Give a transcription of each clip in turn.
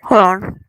Hold on.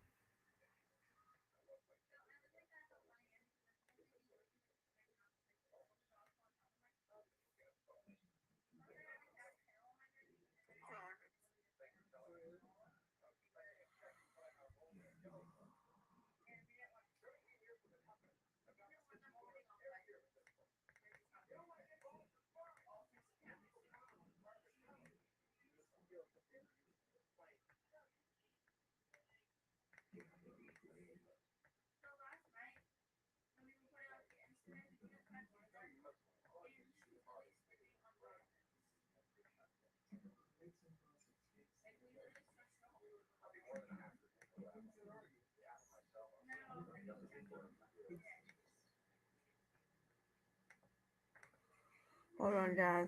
Hold on, guys.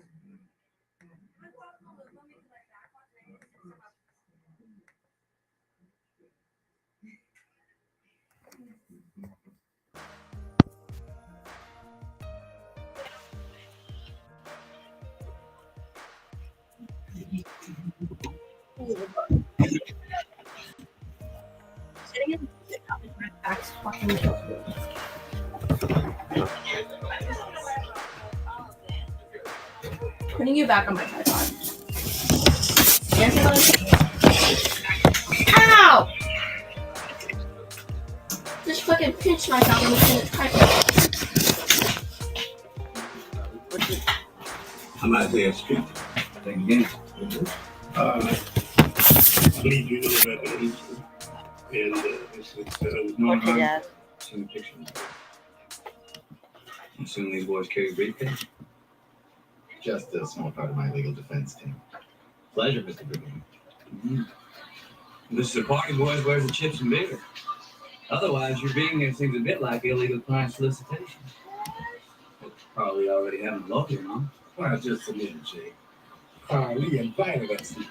Putting you back on my tripod. Ow! Just fucking pinch myself and put the tripod. I'm Isaiah Street. Thank you again. I believe you know about the industry. And it's with no Okay, harm. Dad. Seen the picture. You assume these boys carry briefcase? Just a small part of my legal defense team. Pleasure, Mr. Brigade. Mm-hmm. This is a party, boys. Where's the chips and beer? Otherwise, your being here seems a bit like illegal client solicitation. Probably already having a lawyer, huh? Well, just a little, Jay. Carly invited us here.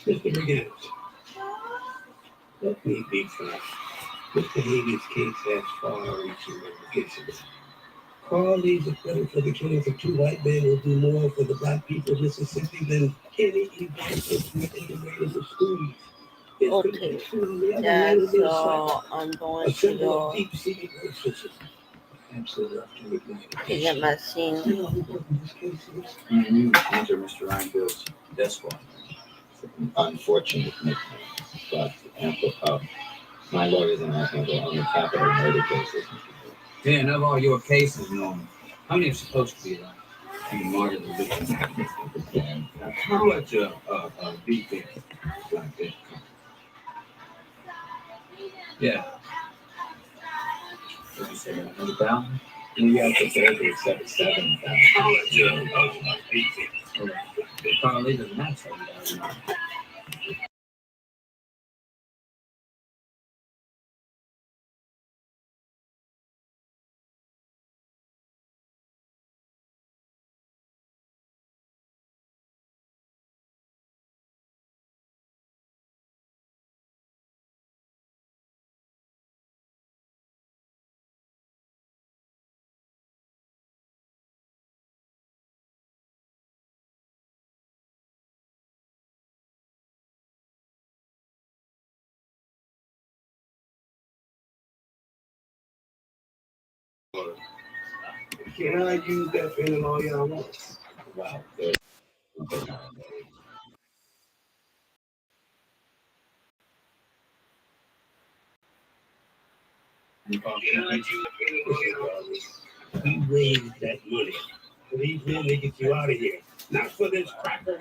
Mr. Brigade, let me be frank. Mr. Hagen's case has far-reaching implications. Carl leaves acquitted for the killings of two white men will do more for the black people of Mississippi than any evacuation in the ways of schools. Okay. Yeah, so I'm going to go get my scene. Enter Mr. Reinfeld's death squad. Unfortunate nickname, but my lawyers and I handle only capital murder cases. Yeah, and of all your cases, Norman, how many are supposed to be like? You murder the victim. How much defense like this? Yeah. What you say, 100,000? We got to say to accept 7,000. How much defense? Carly doesn't have 7,000. Can I use that for any all y'all want? Wow. We raised that money. For these men, they get you out of here. Not for this cracker.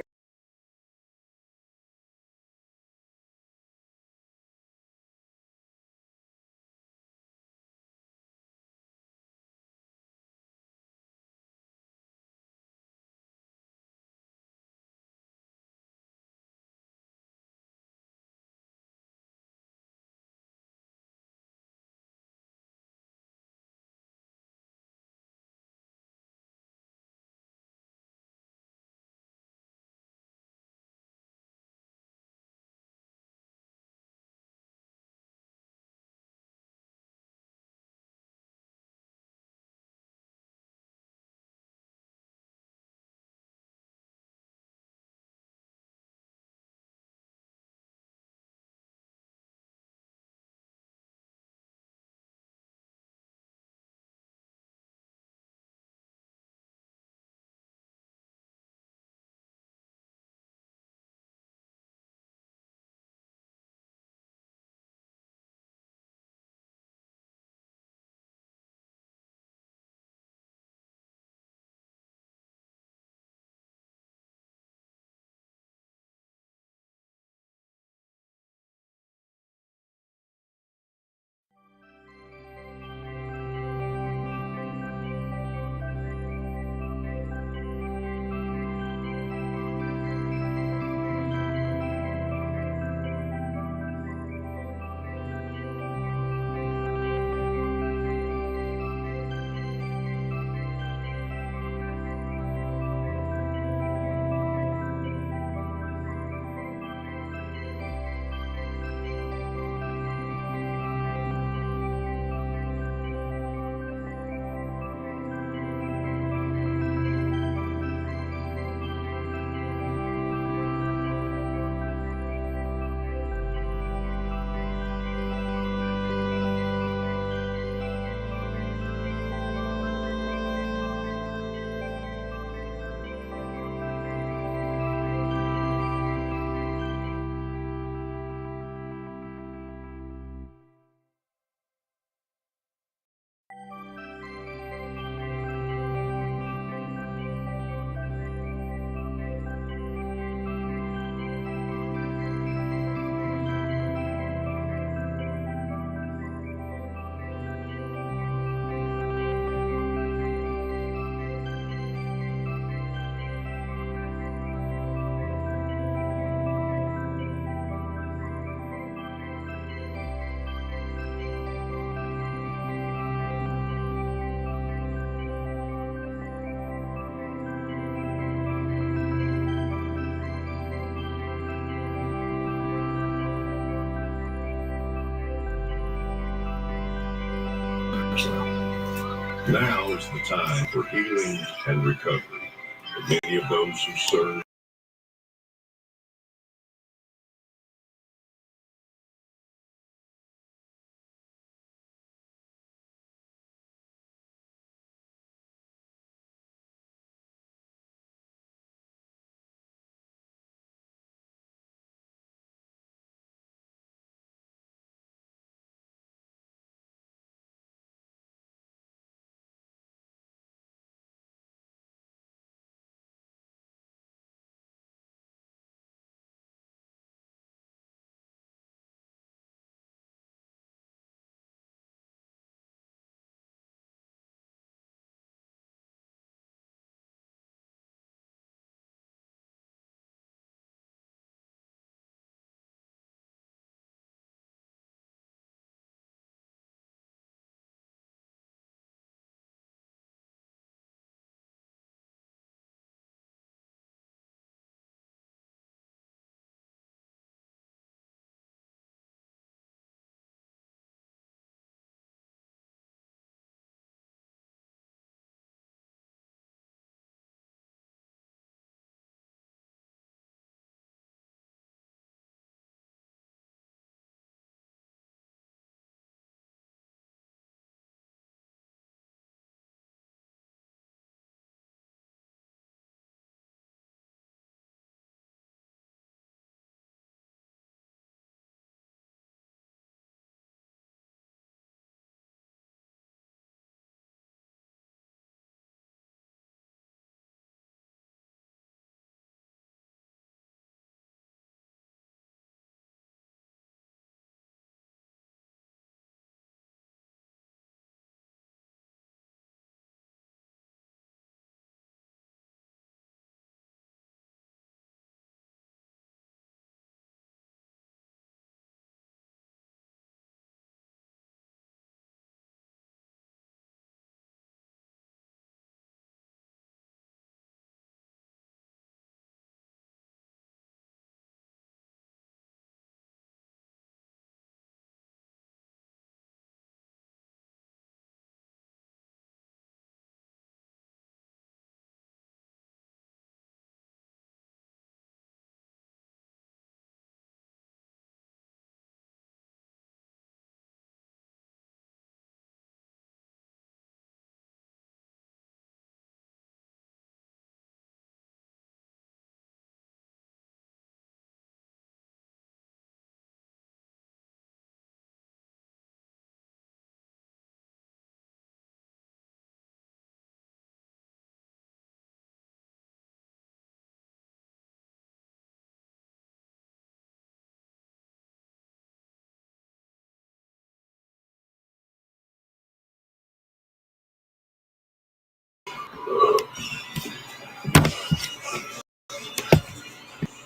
Now is the time for healing and recovery. For many of those who serve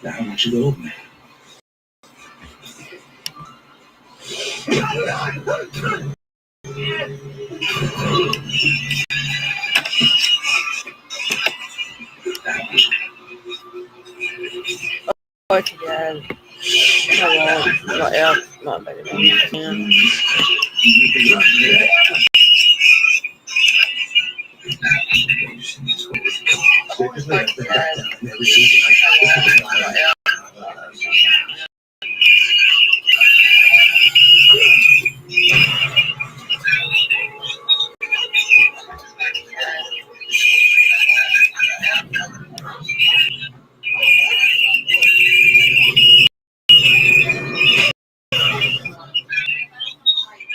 Now, I want you to open it. What again? Hello, not out, not better than you can.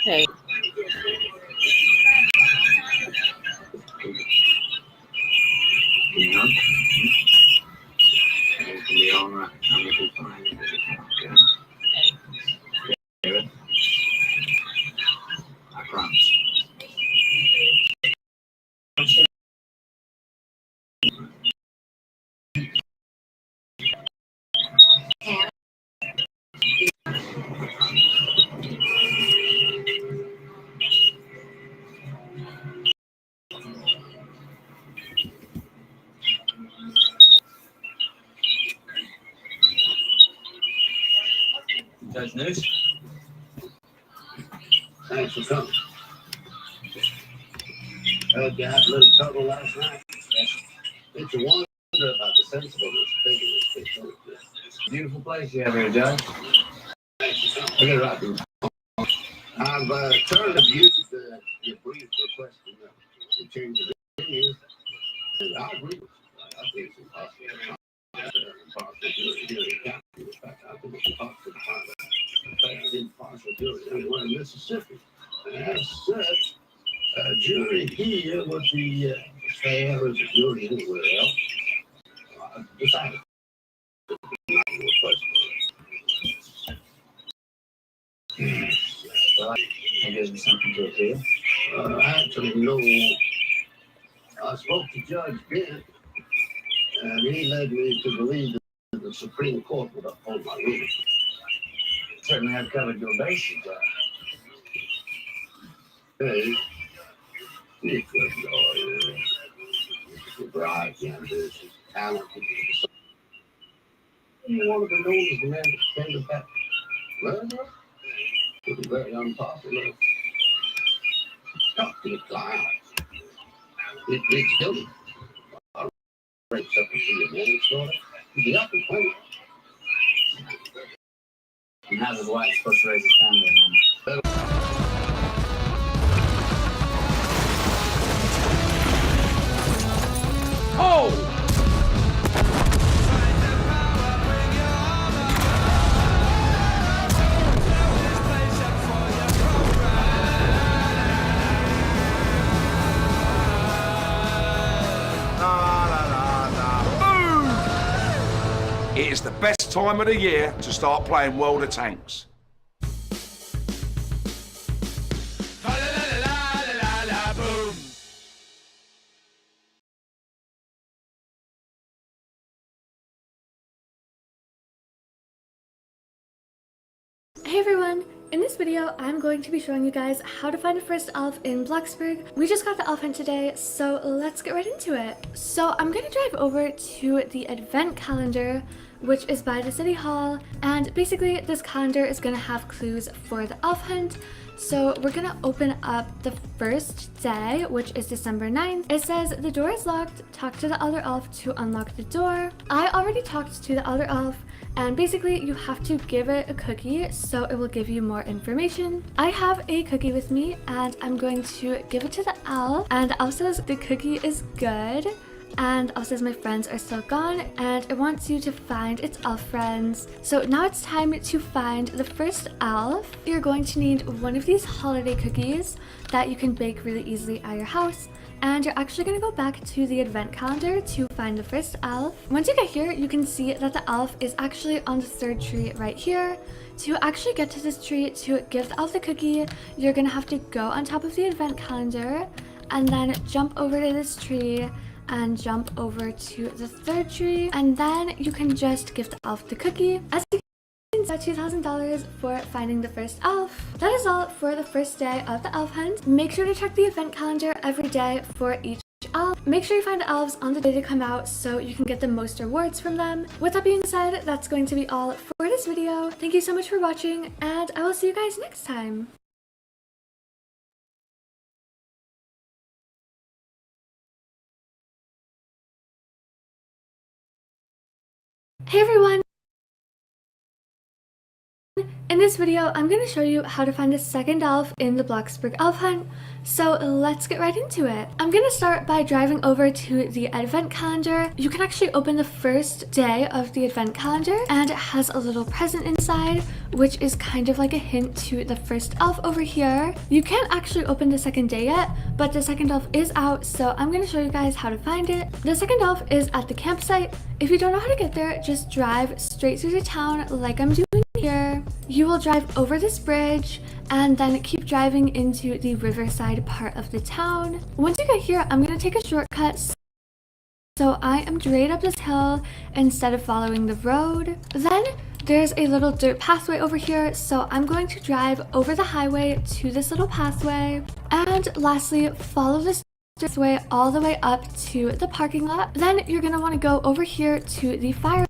Hey, You know? It's gonna be all right. I'm gonna be fine. Okay? David? I promise. Judge News? Thanks for coming. Heard you had a little trouble last night. It's a wonder about the sensibleness of thinking this. Beautiful place you have here, Judge. I get it right, dude. I've thoroughly viewed your brief request to change the venue, and I agree with you. I think it's impossible. Impossible jury here in County. In fact, I think it's impossible to find an impartial jury anywhere in Mississippi. And as such, a jury here would be fair as a jury anywhere else. Decided not to request. Well, that gives me something to appeal. Actually, no. I spoke to Judge Bent, and he led me to believe that the Supreme Court would uphold my ruling. Certainly have covered your bases, Judge. Hey, you're a good lawyer. You're bright, you're ambitious, talented. You want to be known as the man that defended that murder? It was very unpopular. Talk to the client. It's guilty. I'll break up and see a manslaughter. The upper plenty. And how's his wife supposed to raise his family? Oh! It is the best time of the year to start playing World of Tanks. Hey everyone! In this video, I'm going to be showing you guys how to find a first elf in Bloxburg. We just got the elf hunt today, so let's get right into it. So I'm going to drive over to the advent calendar, which is by the city hall, and basically this calendar is going to have clues for the elf hunt. So we're going to open up the first day, which is December 9th. It says the door is locked, talk to the other elf to unlock the door. I already talked to the other elf, and basically you have to give it a cookie so it will give you more information. I have a cookie with me and I'm going to give it to the elf, and the elf says the cookie is good. And elf says my friends are still gone and it wants you to find its elf friends. So now it's time to find the first elf. You're going to need one of these holiday cookies that you can bake really easily at your house. And you're actually going to go back to the advent calendar to find the first elf. Once you get here, you can see that the elf is actually on the third tree right here. To actually get to this tree to give the elf the cookie, you're going to have to go on top of the advent calendar and then jump over to this tree and jump over to the third tree, and then you can just give the elf the cookie. As you can see, $2,000 for finding the first elf. That is all for the first day of the elf hunt. Make sure to check the event calendar every day for each elf. Make sure you find the elves on the day they come out so you can get the most rewards from them. With that being said, that's going to be all for this video. Thank you so much for watching, and I will see you guys next time. Hey everyone! In this video, I'm going to show you how to find the second elf in the Bloxburg elf hunt, so let's get right into it. I'm going to start by driving over to the advent calendar. You can actually open the first day of the advent calendar, and it has a little present inside, which is kind of like a hint to the first elf over here. You can't actually open the second day yet, but the second elf is out, so I'm going to show you guys how to find it. The second elf is at the campsite. If you don't know how to get there, just drive straight through the town like I'm doing here. You will drive over this bridge and then keep driving into the riverside part of the town. Once you get here, I'm going to take a shortcut. So I am straight up this hill instead of following the road. Then there's a little dirt pathway over here, so I'm going to drive over the highway to this little pathway. And lastly, follow this way all the way up to the parking lot. Then you're going to want to go over here to the fire.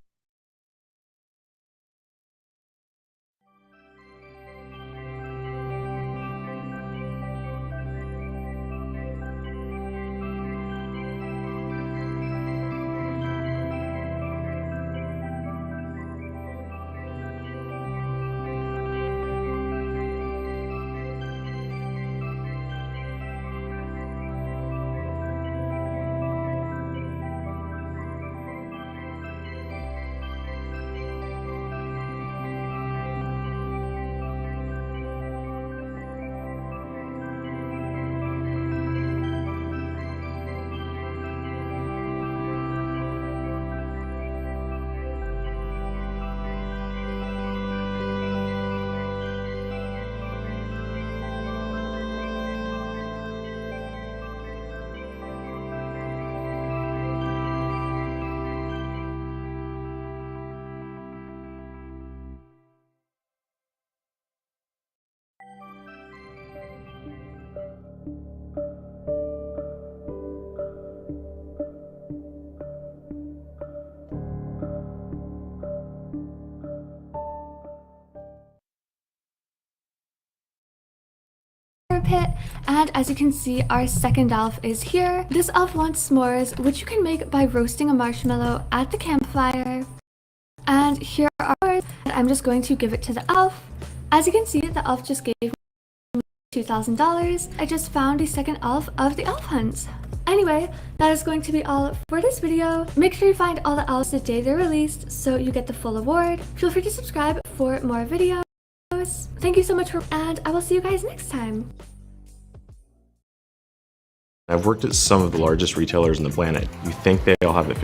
fire pit, and as you can see, our second elf is here. This elf wants s'mores, which you can make by roasting a marshmallow at the campfire. And here are ours, and I'm just going to give it to the elf. As you can see, the elf just gave me $2,000. I just found a second elf of the elf hunt. Anyway, that is going to be all for this video. Make sure you find all the elves the day they're released so you get the full award. Feel free to subscribe for more videos. Thank you so much and I will see you guys next time. I've worked at some of the largest retailers on the planet. You think they all have it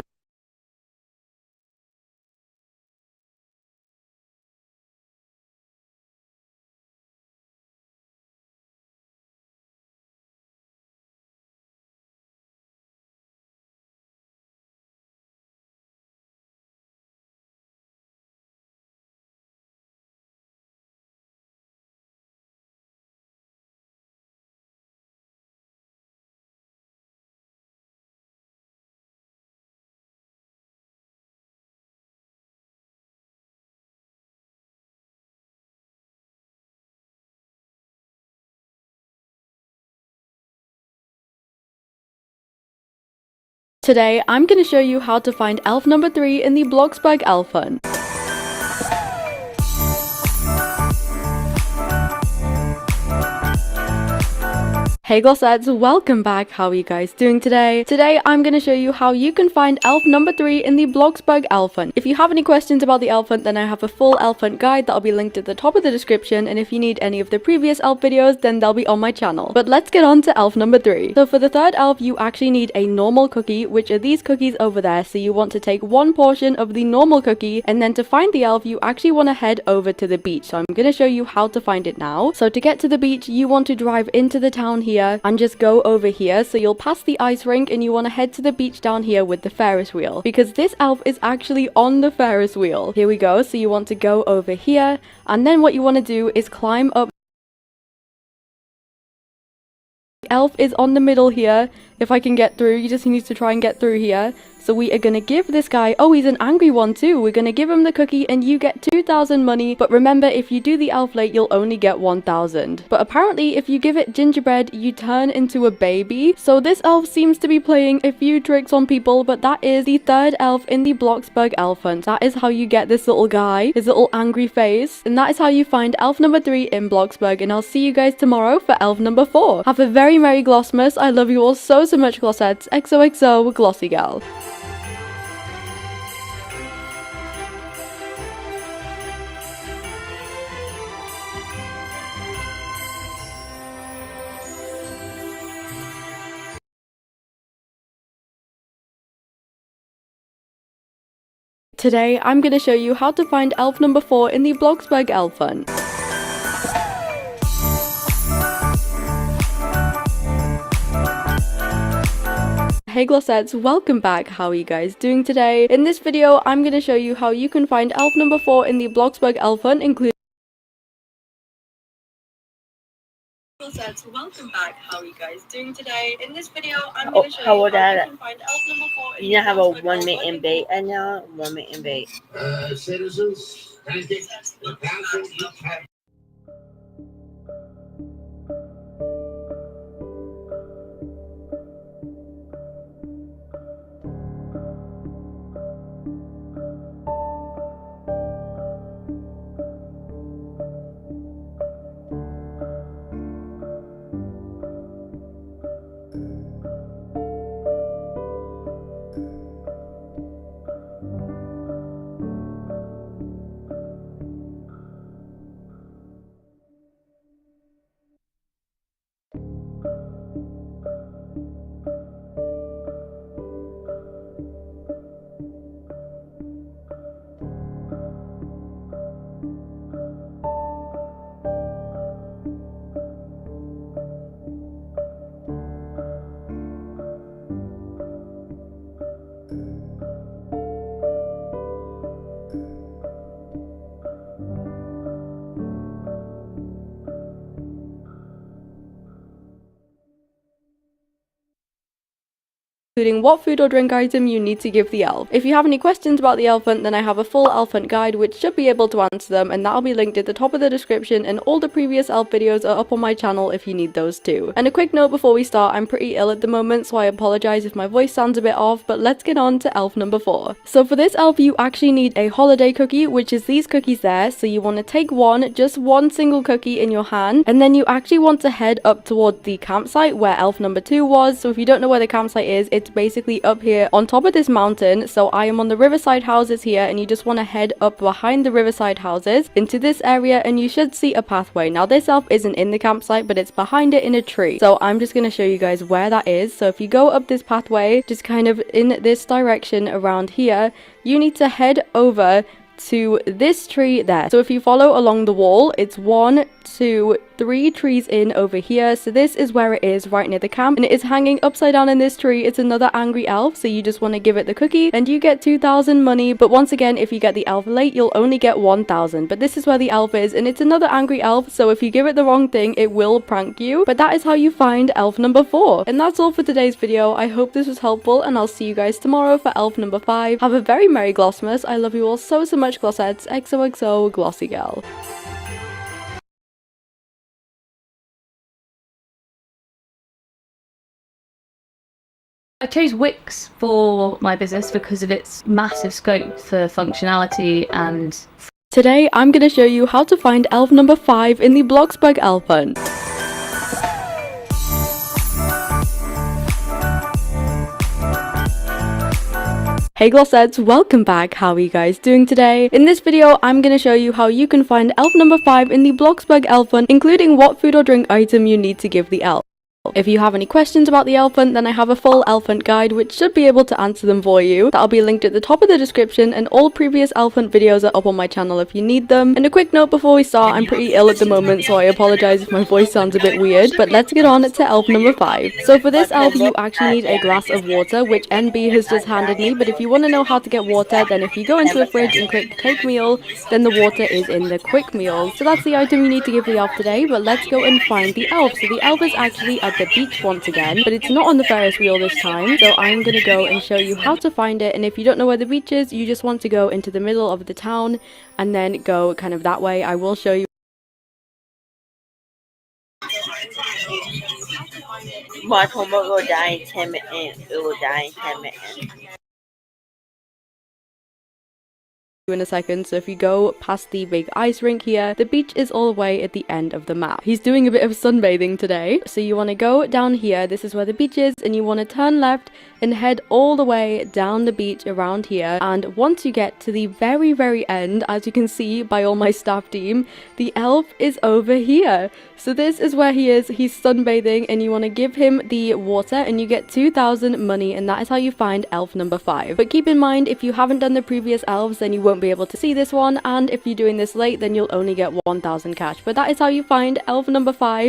Today, I'm going to show you how to find elf number 3 in the Bloxburg Elf Hunt. Hey Glossettes, welcome back. How are you guys doing today? Today I'm going to show you how you can find elf number 3 in the Bloxburg Elf Hunt. If you have any questions about the elf hunt, then I have a full elf hunt guide that'll be linked at the top of the description, and if you need any of the previous elf videos, then they'll be on my channel. But let's get on to elf number 3. So for the third elf, you actually need a normal cookie, which are these cookies over there. So you want to take one portion of the normal cookie, and then to find the elf, you actually want to head over to the beach. So I'm going to show you how to find it now. So to get to the beach, you want to drive into the town here and just go over here. So you'll pass the ice rink and you want to head to the beach down here with the Ferris wheel, because this elf is actually on the Ferris wheel. Here we go. So you want to go over here, and then what you want to do is climb up. Elf is on the middle here. If I can get through, you just need to try and get through here. So we are going to give this guy, oh, he's an angry one too. We're going to give him the cookie and you get 2,000 money. But remember, if you do the elf late, you'll only get 1,000. But apparently, if you give it gingerbread, you turn into a baby. So this elf seems to be playing a few tricks on people, but that is the third elf in the Bloxburg Elf Hunt. That is how you get this little guy, his little angry face. And that is how you find elf number 3 in Bloxburg. And I'll see you guys tomorrow for elf number 4. Have a very Merry Glossmas. I love you all so much, Glossettes. XOXO, Glossy Gal. Today, I'm going to show you how to find elf number 4 in the Bloxburg Elf Hunt. Hey Glossettes, welcome back. How are you guys doing today? In this video, I'm going to show you how you can find elf number 4 in the Bloxburg Elf Hunt, including welcome back. How are you guys doing today? In this video, I'm going to show you how you can find elf number 4 in You have a Bloxburg 1 minute Elf Hunt. invade and now 1 minute invade. Citizens, the council each have including what food or drink item you need to give the elf. If you have any questions about the elf hunt, then I have a full elf hunt guide which should be able to answer them, and that'll be linked at the top of the description, and all the previous elf videos are up on my channel if you need those too. And a quick note before we start, I'm pretty ill at the moment, so I apologize if my voice sounds a bit off, but let's get on to elf number 4. So for this elf, you actually need a holiday cookie, which is these cookies there. So you want to take just one single cookie in your hand, and then you actually want to head up towards the campsite where elf number 2 was. So if you don't know where the campsite is, it's basically up here on top of this mountain. So I am on the riverside houses here, and you just want to head up behind the riverside houses into this area, and you should see a pathway. Now this elf isn't in the campsite, but it's behind it in a tree. So I'm just going to show you guys where that is. So if you go up this pathway, just kind of in this direction around here, you need to head over to this tree there. So if you follow along the wall, it's 1, 2, 3 trees in over here. So this is where it is, right near the camp, and it is hanging upside down in this tree. It's another angry elf, so you just want to give it the cookie and you get 2,000 money. But once again, if you get the elf late, you'll only get 1,000. But this is where the elf is, and it's another angry elf, so if you give it the wrong thing, it will prank you. But that is how you find elf number 4. And that's all for today's video. I hope this was helpful, and I'll see you guys tomorrow for elf number 5. Have a very Merry Glossmas. I love you all so much, Glossettes. XOXO, Glossy Girl. I chose Wix for my business because of its massive scope for functionality, and today I'm going to show you how to find elf number 5 in the Bloxburg elf hunt. Hey Glossettes, welcome back. How are you guys doing today? In this video, I'm going to show you how you can find elf number 5 in the Bloxburg elf hunt, including what food or drink item you need to give the elf. If you have any questions about the elf hunt, then I have a full elf hunt guide which should be able to answer them for you. That'll be linked at the top of the description, and all previous elf hunt videos are up on my channel if you need them. And a quick note before we start, I'm pretty ill at the moment, so I apologize if my voice sounds a bit weird, but let's get on to elf number 5. So for this elf, you actually need a glass of water, which NB has just handed me, but if you want to know how to get water, then if you go into the fridge and click take meal, then the water is in the quick meal. So that's the item you need to give the elf today, but let's go and find the elf. So the elf is actually at the beach once again, but it's not on the Ferris wheel this time, so I'm gonna go and show you how to find it. And if you don't know where the beach is, you just want to go into the middle of the town and then go kind of that way. I will show you. My homework will die in 10 minutes. It will die in 10 minutes. In a second. So if you go past the big ice rink here, the beach is all the way at the end of the map. He's doing a bit of sunbathing today, so you want to go down here. This is where the beach is, and you want to turn left and head all the way down the beach around here. And once you get to the very end, as you can see by all my staff team, the elf is over here. So this is where he is. He's sunbathing, and you want to give him the water and you get 2,000 money, and that is how you find elf number 5. But keep in mind, if you haven't done the previous elves, then you won't be able to see this one, and if you're doing this late, then you'll only get 1,000 cash. But that is how you find elf number 5